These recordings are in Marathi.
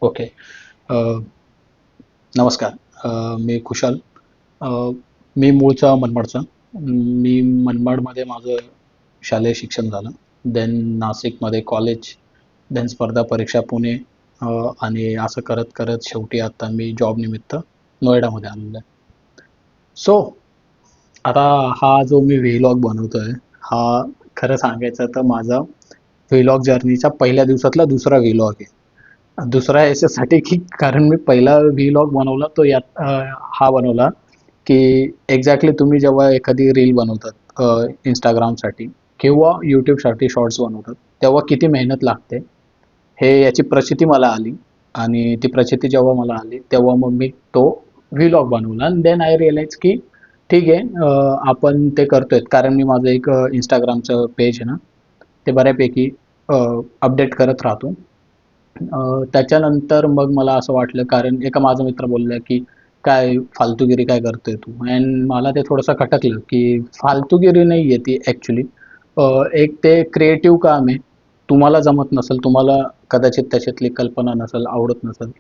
ओके. अ, नमस्कार. मी कुशल. अ, मी मूळचा मनमाडचा. मी मनमाडमध्ये माझं शालेय शिक्षण झालं. देन नाशिकमध्ये कॉलेज, देन स्पर्धा परीक्षा पुणे, अ, आणि असं करत करत शेवटी आता मी जॉब निमित्त नोएडामध्ये आलेलो आहे. सो आता हा जो मी व्लॉग बनवतोय, हा खरं सांगायचं तर माझा व्लॉग जर्नीच्या पहिल्या दिवसातला दुसरा व्लॉग आहे. दुसरा याच्यासाठी की कारण मी पहिला व्लॉग बनवला तो हा बनवला की एक्झॅक्टली तुम्ही जेव्हा एखादी रील बनवतात इंस्टाग्रामसाठी किंवा यूट्यूबसाठी शॉर्ट्स बनवतात, तेव्हा किती मेहनत लागते हे याची प्रचिती मला आली. आणि ती प्रचिती जेव्हा मला आली तेव्हा मग मी तो व्लॉग बनवला आणि देन आय रिअलाइज की ठीक आहे, आपण ते करतोय कारण मी माझं एक इंस्टाग्रामचं पेज आहे ना, ते बऱ्यापैकी अपडेट करत राहतो. त्याच्यानंतर मग मला असं वाटलं कारण एका माझा मित्र बोलला की काय फालतूगिरी काय करतोय तू, अँड मला ते थोडंसं खटकलं की फालतूगिरी नाही आहे ती ॲक्च्युली. एक ते क्रिएटिव्ह काम आहे. तुम्हाला जमत नसेल, तुम्हाला कदाचित त्याच्यातली कल्पना नसेल, आवडत नसेल.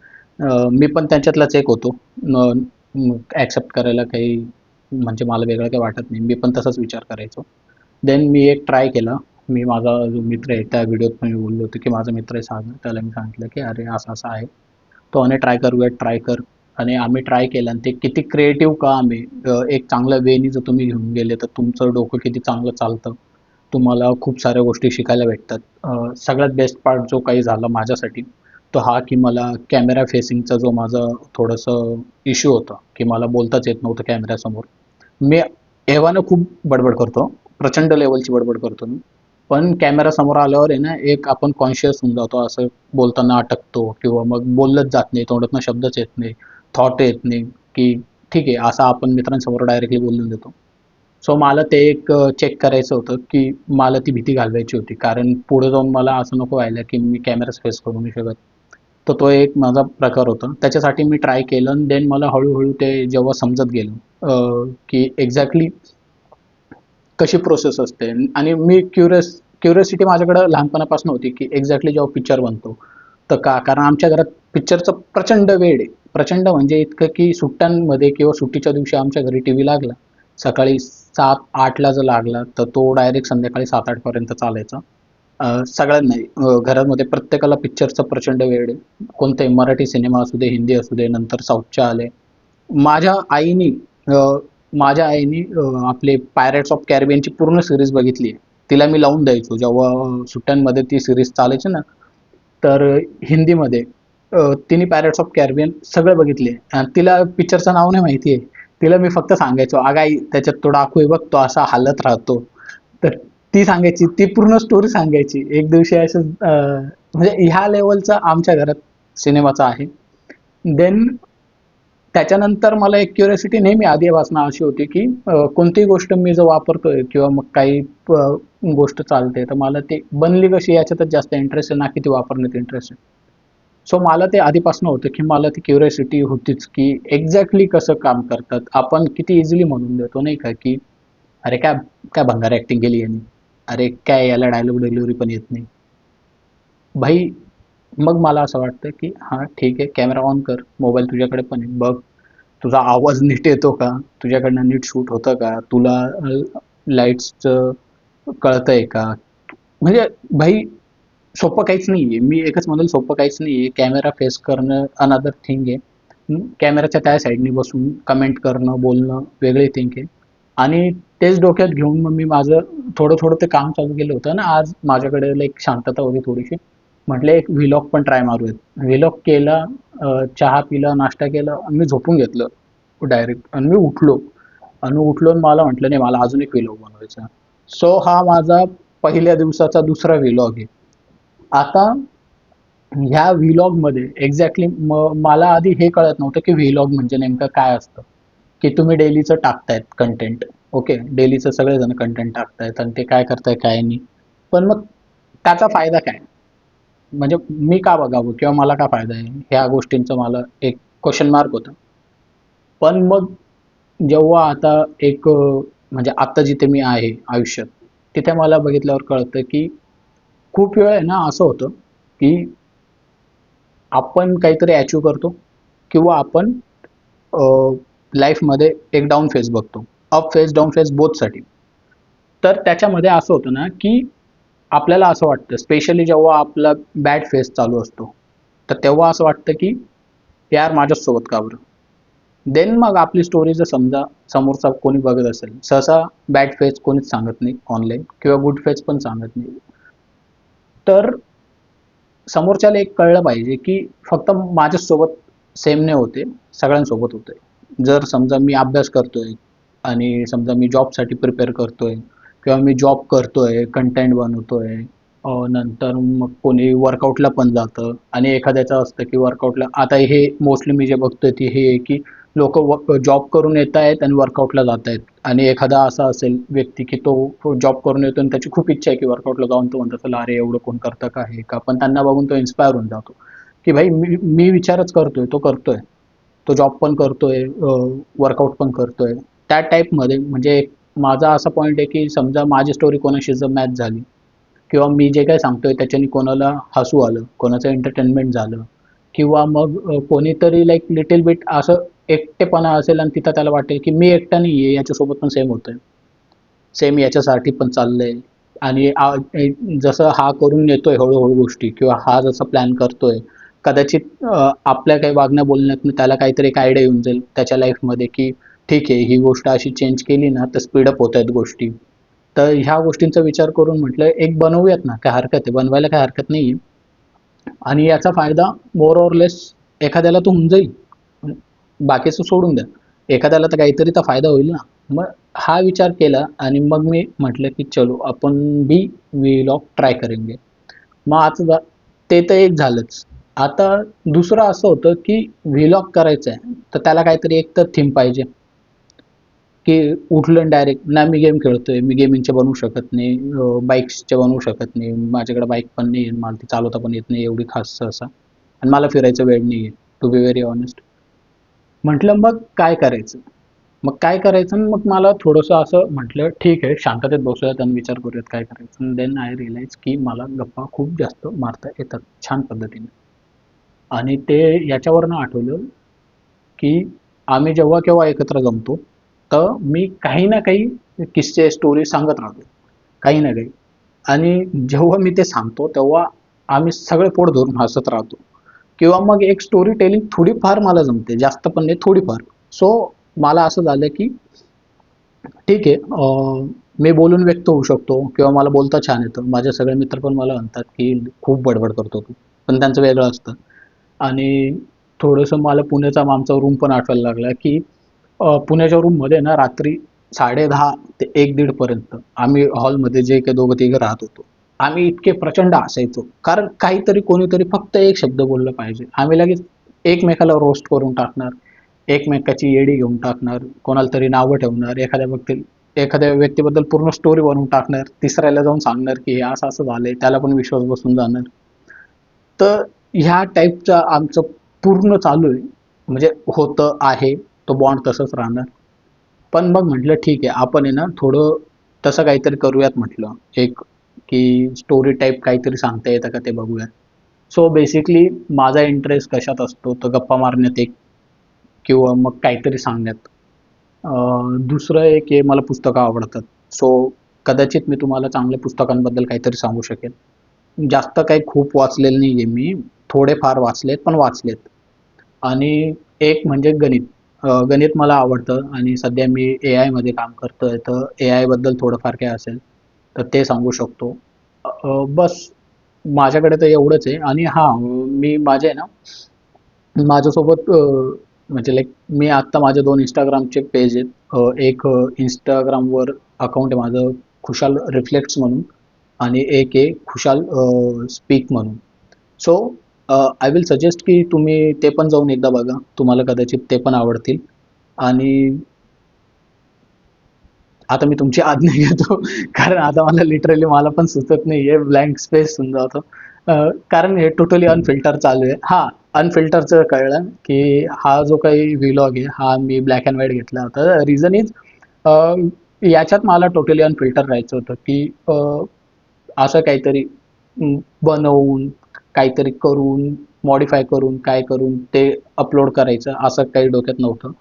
मी पण त्याच्यातलाच एक होतो. ॲक्सेप्ट करायला काही म्हणजे मला वेगळं काही वाटत नाही. मी पण तसाच विचार करायचो. देन मी एक ट्राय केला. मी माझा जो मित्र आहे त्या व्हिडिओत पण मी बोललो होतो की माझा मित्र आहे सागर, त्याला मी सांगितलं की अरे असं असं आहे. तो म्हणे ट्राय करूया, ट्राय कर. आणि आम्ही ट्राय केलं आणि ते किती क्रिएटिव्ह काम आहे. एक चांगल्या वेनी जर तुम्ही घेऊन गेले तर तुमचं डोकं किती चांगलं चालतं. तुम्हाला खूप साऱ्या गोष्टी शिकायला भेटतात. सगळ्यात बेस्ट पार्ट जो काही झाला माझ्यासाठी तो हा की मला कॅमेरा फेसिंगचा जो माझा थोडंसं इश्यू होता की मला बोलताच येत नव्हतं कॅमेऱ्यासमोर. मी एव्हाना खूप बडबड करतो, प्रचंड लेवलची बडबड करतो मी. पण कॅमेरा समोर आल्यावर आहे ना, एक आपण कॉन्शियस होऊन जातो. असं बोलताना अटकतो किंवा मग बोललंच जात नाही, तोंडातनं शब्दच येत नाही, थॉट येत नाही की ठीक आहे, असं आपण मित्रांसमोर डायरेक्टली बोलून देतो. सो मला ते एक चेक करायचं होतं की मला ती भीती घालवायची होती. कारण पुढे जाऊन मला असं नको व्हायला की मी कॅमेराच फेस करू नाही शकत. तर तो एक माझा प्रकार होता. त्याच्यासाठी मी ट्राय केलं आणि देन मला हळू ते जेव्हा समजत गेलं की एक्झॅक्टली कशी प्रोसेस असते. आणि मी क्युरियोसिटी माझ्याकडे लहानपणापासून होती की एक्झॅक्टली जेव्हा पिक्चर बनतो तर का, कारण आमच्या घरात पिक्चरचं प्रचंड वेड आहे. प्रचंड म्हणजे इतकं की सुट्ट्यांमध्ये किंवा सुट्टीच्या दिवशी आमच्या घरी टी व्ही लागला, सकाळी 7-8ला जर लागला तर तो डायरेक्ट संध्याकाळी 7-8 पर्यंत चालायचा. सगळ्यांना घरामध्ये प्रत्येकाला पिक्चरचं प्रचंड वेड आहे. कोणताही मराठी सिनेमा असू दे, हिंदी असू दे, नंतर साऊथच्या आले. माझ्या आईनी अ, माझ्या आईनी आपले पायरेट्स ऑफ कॅरिबियनची पूर्ण सिरीज बघितली आहे. तिला मी लावून द्यायचो जेव्हा सुट्ट्यांमध्ये ती सिरीज चालायची ना, तर हिंदीमध्ये तिने पायरेट्स ऑफ कॅरिबियन सगळं बघितले आणि तिला पिक्चरचं नाव नाही माहिती आहे. तिला मी फक्त सांगायचो, "अगं आई, त्याच्यात तो डाकू आहे बघ, तो असा हालत राहतो." तर ती सांगायची, ती पूर्ण स्टोरी सांगायची. एक दिवशी असं म्हणजे ह्या लेव्हलचा आमच्या घरात सिनेमाचा आहे. देन त्याच्यानंतर मला एक क्युरिओसिटी नेहमी आधीपासून अशी होती की कोणतीही गोष्ट मी जर वापरतोय किंवा मग काही गोष्ट चालते तर मला ती बनली कशी याच्यातच जास्त इंटरेस्ट आहे ना की ती वापरण्यात इंटरेस्ट आहे. सो मला ते आधीपासून होतं की मला ती क्युरिओसिटी होतीच की एक्झॅक्टली कसं काम करतात. आपण किती इझिली म्हणून देतो नाही का की अरे काय काय भंगार ऍक्टिंग केली यांनी, अरे काय याला डायलॉग डिलिव्हरी पण येत नाही भाई. मग मला असं वाटतं की हां ठीक आहे, कॅमेरा ऑन कर, मोबाईल तुझ्याकडे पण आहे, बघ तुझा आवाज नीट येतो का, तुझ्याकडनं नीट शूट होतं का, तुला लाईट्सचं कळतंय का. म्हणजे भाई सोपं काहीच नाही आहे. मी एकच म्हणेल सोपं काहीच नाही आहे. कॅमेरा फेस करणं अनदर थिंग आहे. कॅमेराच्या त्या साईडने बसून कमेंट करणं, बोलणं वेगळी थिंग आहे. आणि तेच डोक्यात घेऊन मग मी माझं थोडं ते काम चालू केलं होतं ना. आज माझ्याकडे लाईक शांतता होती थोडीशी. म्हटलं एक व्लॉग पण ट्राय मारूयात. व्लॉग केला, चहा पिला, नाश्ता केला आणि मी झोपून घेतलं डायरेक्ट. आणि मी उठलो आणि उठलो आणि मला म्हटलं नाही, मला अजून एक व्लॉग बनवायचा. सो हा माझा पहिल्या दिवसाचा दुसरा व्लॉग आहे. आता ह्या व्लॉगमध्ये एक्झॅक्टली मला आधी हे कळत नव्हतं की व्लॉग म्हणजे नेमकं काय असतं. की तुम्ही डेलीचं टाकतायत कंटेंट. ओके, डेलीचं सगळेजण कंटेंट टाकतायत आणि ते काय करताय काय नाही. पण मग त्याचा फायदा काय, म्हणजे मी का बघावं किंवा मला का फायदा आहे, ह्या गोष्टींचं मला एक क्वेश्चन मार्क होता. पण मग जेव्हा आता एक म्हणजे आता जिथे मी आहे आयुष्यात, तिथे मला बघितल्यावर कळतं की खूप वेळ आहे ना असं होतं की आपण काहीतरी अचीव करतो किंवा आपण लाईफमध्ये एक डाऊन फेज बघतो, अप फेज डाऊन फेज बोथसाठी. तर त्याच्यामध्ये असं होतं ना की आपल्याला असं वाटतं, स्पेशली जेव्हा आपला बॅड फेज चालू असतो, तर तेव्हा असं वाटतं की यार माझ्याच सोबत का बरं. देन मग आपली स्टोरी जर समजा समोरचा कोणी बघत असेल, सहसा बॅड फेज कोणीच सांगत नाही ऑनलाईन किंवा गुड फेज पण सांगत नाही. तर समोरच्याला एक कळलं पाहिजे की फक्त माझ्याच सोबत सेम नाही होते, सगळ्यांसोबत होते. जर समजा मी अभ्यास करतोय आणि समजा मी जॉबसाठी प्रिपेअर करतोय किंवा मी जॉब करतोय, कंटेंट बनवतोय, नंतर मग कोणी वर्कआउटला पण जातं आणि एखाद्याचं असतं की वर्कआउटला, आता हे मोस्टली मी जे बघतोय ते हे आहे की लोक जॉब करून येत आहेत आणि वर्कआउटला जात आहेत, आणि एखादा असा असेल व्यक्ती की तो जॉब करून येतो आणि त्याची खूप इच्छा आहे की वर्कआउटला जाऊन, तो म्हणतो चला अरे एवढं कोण करतं का हे का, पण त्यांना बघून तो इन्स्पायर होऊन जातो की भाई मी विचारच करतोय, तो करतोय, तो जॉब पण करतोय, वर्कआउट पण करतोय. त्या टाईपमध्ये म्हणजे माझा असा पॉईंट आहे की समजा माझी स्टोरी कोणाशी जर मॅच झाली किंवा मी जे काही सांगतोय त्याच्याने कोणाला हसू आलं, कोणाचं एंटरटेनमेंट झालं, किंवा मग कोणीतरी लाईक लिटिल बिट असं एकटेपणा असेल आणि तिथं त्याला वाटेल की मी एकटा नाही आहे, याच्यासोबत पण सेम होतंय, सेम याच्यासाठी पण चाललंय. आणि जसं हा करून येतोय हळूहळू गोष्टी किंवा हा जसा प्लॅन करतोय, कदाचित आपल्या काही वागण्या बोलण्यात त्याला काहीतरी एक आयडिया येऊन जाईल त्याच्या लाईफमध्ये की ठीक आहे, ही गोष्ट अशी चेंज केली ना तर स्पीडअप होत आहेत गोष्टी. तर ह्या गोष्टींचा विचार करून म्हटलं एक बनवूयात ना, काय हरकत आहे, बनवायला काय हरकत नाही. आणि याचा फायदा मोर ऑर लेस एखाद्याला तो होऊन जाईल, बाकीचं सोडून द्या, एखाद्याला तर काहीतरी तर फायदा होईल ना. मग हा विचार केला आणि मग मी म्हटलं की चलो आपण भी व्लॉग ट्राय करेंगे. मग आता ते तर एक झालंच. आता दुसरं असं होतं की व्लॉग करायचं आहे तर त्याला काहीतरी एक तर थीम पाहिजे, की उठलं डायरेक्ट ना मी गेम खेळतोय, मी गेमिंगचे बनवू शकत नाही, बाईक्सचे बनवू शकत नाही, माझ्याकडे बाईक पण नाही, मला ती चालवता पण येत नाही एवढी खास सहसा, आणि मला फिरायचा वेळ नाही आहे, टू बी व्हेरी ऑनेस्ट. म्हटलं मग काय करायचं, मग काय करायचं, आणि मग मला थोडंसं असं म्हटलं ठीक आहे शांततेत बसूयात आणि विचार करूयात काय करायचं. देन आय रिअलाइज की मला गप्पा खूप जास्त मारता येतात छान पद्धतीने. आणि ते याच्यावरनं आठवलं की आम्ही जेव्हा केव्हा एकत्र जमतो तर मी काही ना काही किस्से स्टोरी सांगत राहतो, काही ना काही. आणि जेव्हा मी ते सांगतो तेव्हा आम्ही सगळे पोट धरून हसत राहतो. किंवा मग एक स्टोरी टेलिंग थोडीफार मला जमते, जास्त पण नाही, थोडीफार. सो मला असं झालं की ठीक आहे, मी बोलून व्यक्त होऊ शकतो किंवा मला बोलता छान येतं. माझे सगळे मित्र पण मला म्हणतात की खूप बडबड करतो तू, पण त्यांचं वेगळं असतं. आणि थोडंसं मला पुण्याचा आमचा रूम पण आठवायला लागला की पुण्याच्या रूममध्ये ना रात्री 10:30 ते 1-1:30 पर्यंत आम्ही हॉलमध्ये जे काही दोघं तिघं राहत होतो, आम्ही इतके प्रचंड हसायचो कारण काहीतरी कोणीतरी फक्त एक शब्द बोललं पाहिजे, आम्ही लगेच एकमेकाला रोस्ट करून टाकणार, एकमेकाची येडी घेऊन टाकणार, कोणाला तरी नावं ठेवणार, एखाद्या व्यक्तीबद्दल पूर्ण स्टोरी बनवून टाकणार, तिसऱ्याला जाऊन सांगणार की हे असं असं झालंय, त्याला पण विश्वास बसून जाणार. तर ह्या टाईपचं आमचं पूर्ण चालू आहे, म्हणजे होतं आहे, तो बॉन्ड तसंच राहणार. पण मग म्हटलं ठीक आहे, आपण आहे ना थोडं तसं काहीतरी करूयात म्हटलं, एक की स्टोरी टाईप काहीतरी सांगता येतं का ते बघूयात. सो बेसिकली माझा इंटरेस्ट कशात असतो तर गप्पा मारण्यात एक, किंवा मग काहीतरी सांगण्यात. दुसरं एक आहे मला पुस्तकं आवडतात. सो कदाचित मी तुम्हाला चांगल्या पुस्तकांबद्दल काहीतरी सांगू शकेन. जास्त काही खूप वाचलेलं नाही आहे मी, थोडेफार वाचलेत पण वाचलेत. आणि एक म्हणजे गणित. गणित मला आवडतं आणि सध्या मी ए आयमध्ये काम करतोय, तर ए आयबद्दल थोडंफार काय असेल तर ते सांगू शकतो. बस माझ्याकडे तर एवढंच आहे. आणि हां, मी माझे आहे ना, माझ्यासोबत म्हणजे लाईक मी आत्ता माझे 2 Instagramचे पेज आहेत. एक Instagramवर अकाउंट आहे माझं खुशाल रिफ्लेक्ट्स म्हणून, आणि एक आहे खुशाल स्पीक म्हणून. सो आय विल सजेस्ट की तुम्ही ते पण जाऊन एकदा बघा, तुम्हाला कदाचित ते पण आवडतील. आणि आता मी तुमची आज्ञा घेतो कारण आता मला लिटरली मला पण सुचत नाहीये, ब्लँक स्पेस होऊन जातो. कारण हे टोटली अनफिल्टर चालू आहे. हां, अनफिल्टरचं कळलं की हा जो काही व्लॉग आहे हा मी ब्लॅक अँड व्हाईट घेतला होता. रिझन इज याच्यात मला टोटली अनफिल्टर राहायचं होतं की असं काहीतरी बनवून काहीतरी करून मॉडिफाय करून काय करून ते अपलोड करायचं असं काही डोक्यात नव्हतं.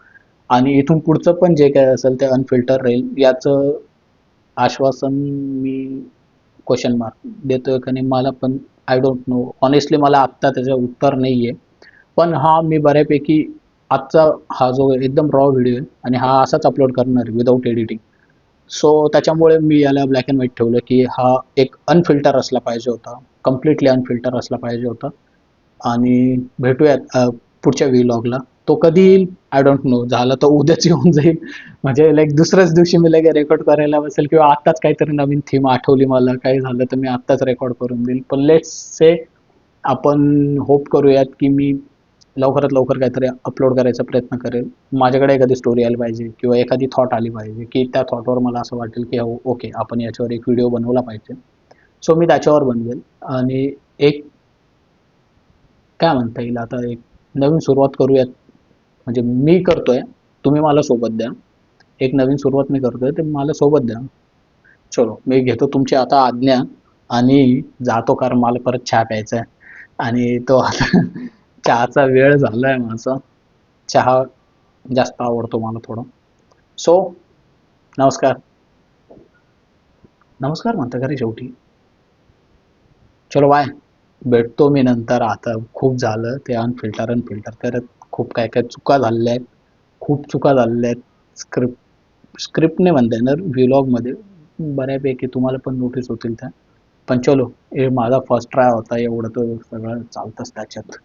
आणि इथून पुढचं पण जे काय असेल ते अनफिल्टर राहील याचं आश्वासन मी क्वेश्चन मार्क देतोय का नाही मला पण आय डोंट नो ऑनेस्टली. मला आत्ता त्याचं उत्तर नाही आहे. पण हा मी बऱ्यापैकी आजचा हा जो एकदम रॉ व्हिडिओ आहे आणि हा असाच अपलोड करणार आहे विदाऊट एडिटिंग. सो त्याच्यामुळे मी याला ब्लॅक अँड व्हाईट ठेवलं की हा एक अनफिल्टर असला पाहिजे होता, कम्प्लिटली अनफिल्टर असला पाहिजे होता. आणि भेटूयात पुढच्या व्लॉगला. तो कधी येईल आय डोंट नो. झालं तर उद्याच येऊन जाईल, म्हणजे लाईक दुसऱ्याच दिवशी मी लगे रेकॉर्ड करायला बसेल किंवा आत्ताच काहीतरी नवीन थीम आठवली मला काही झालं तर मी आत्ताच रेकॉर्ड करून देईल. पण लेट्स से आपण होप करूयात की मी लवकरात लवकर काहीतरी अपलोड करायचा प्रयत्न करेल. माझ्याकडे एखादी स्टोरी आली पाहिजे किंवा एखादी थॉट आली पाहिजे की त्या थॉटवर मला असं वाटेल की ओके आपण याच्यावर एक व्हिडिओ बनवला पाहिजे. सो मी त्याच्यावर बनवेल. आणि एक काय म्हणता येईल आता एक नवीन सुरुवात करूयात. म्हणजे मी करतोय, तुम्ही मला सोबत द्या. एक नवीन सुरुवात मी करतोय ते मला सोबत द्या. चलो मी घेतो तुमची आता आज्ञा आणि जातो कारण मला परत चहा प्यायचा आहे. आणि तो आता चहाचा वेळ झालाय माझा. चहा जास्त आवडतो मला थोडं. सो नमस्कार. नमस्कार म्हणता का रे शेवटी. चलो बाय. भेटतो मी नंतर. आता खूप झालं ते अनफिल्टर अनफिल्टर करत. खूप काय काय चुका झालेल्या आहेत. खूप चुका झालेल्या आहेत. स्क्रिप्टने म्हणता येणार व्लॉगमध्ये बऱ्यापैकी तुम्हाला पण नोटीस होतील त्या. पण चलो हे माझा फर्स्ट ट्राय होता, एवढं तर सगळं चालतंच त्याच्यात.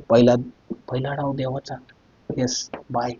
पहिला पहिला डाव देवाचा. Yes bye.